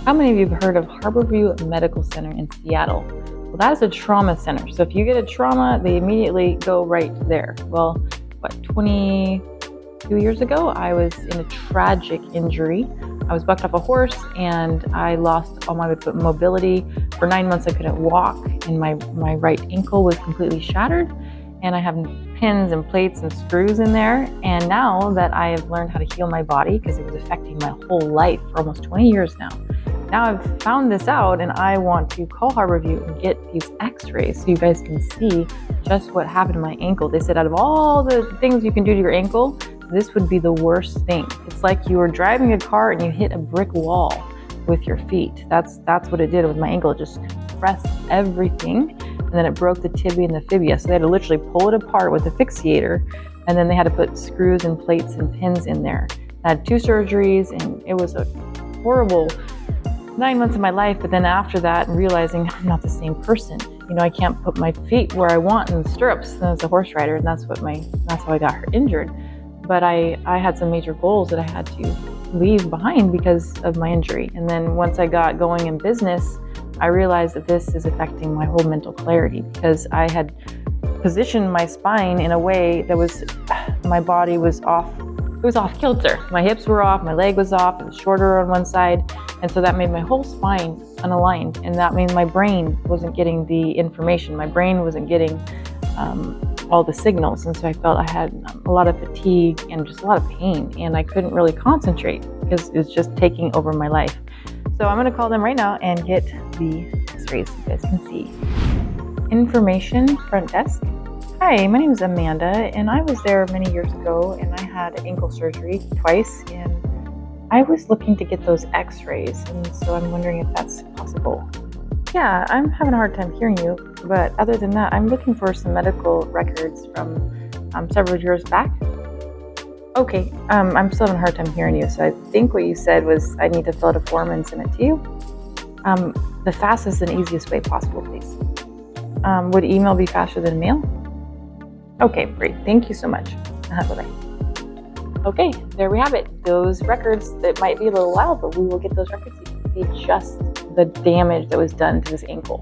How many of you have heard of Harborview Medical Center in Seattle? Well, that is a trauma center. So if you get a trauma, they immediately go right there. Well, 22 years ago, I was in a tragic injury. I was bucked off a horse and I lost all my mobility. For 9 months, I couldn't walk, and my right ankle was completely shattered. And I have pins and plates and screws in there. And now that I have learned how to heal my body, because it was affecting my whole life for almost 20 years now, I've found this out, and I want to call Harborview and get these x-rays so you guys can see just what happened to my ankle. They said out of all the things you can do to your ankle, this would be the worst thing. It's like you were driving a car and you hit a brick wall with your feet. That's what it did with my ankle. It just pressed everything, and then it broke the tibia and the fibula. So they had to literally pull it apart with a fixator, and then they had to put screws and plates and pins in there. I had 2 surgeries, and it was a horrible 9 months of my life. But then after that, and realizing I'm not the same person. I can't put my feet where I want in the stirrups as a horse rider, and that's how I got her injured. But I had some major goals that I had to leave behind because of my injury. And then once I got going in business, I realized that this is affecting my whole mental clarity, because I had positioned my spine in a way that my body was off. It was off kilter. My hips were off, my leg was off, it was shorter on one side. And so that made my whole spine unaligned. And that means my brain wasn't getting the information. My brain wasn't getting all the signals. And so I felt I had a lot of fatigue and just a lot of pain. And I couldn't really concentrate because it was just taking over my life. So I'm going to call them right now and get the x-rays so you guys can see. Information, front desk. Hi, my name is Amanda, and I was there many years ago, and I had ankle surgery twice, and I was looking to get those x-rays, and so I'm wondering if that's possible. Yeah, I'm having a hard time hearing you, but other than that, I'm looking for some medical records from several years back. Okay, I'm still having a hard time hearing you, so I think what you said was I need to fill out a form and send it to you. The fastest and easiest way possible, please. Would email be faster than mail? Okay, great. Thank you so much. Bye-bye. Okay, there we have it. Those records, that might be a little loud, but we will get those records so you can see just the damage that was done to this ankle.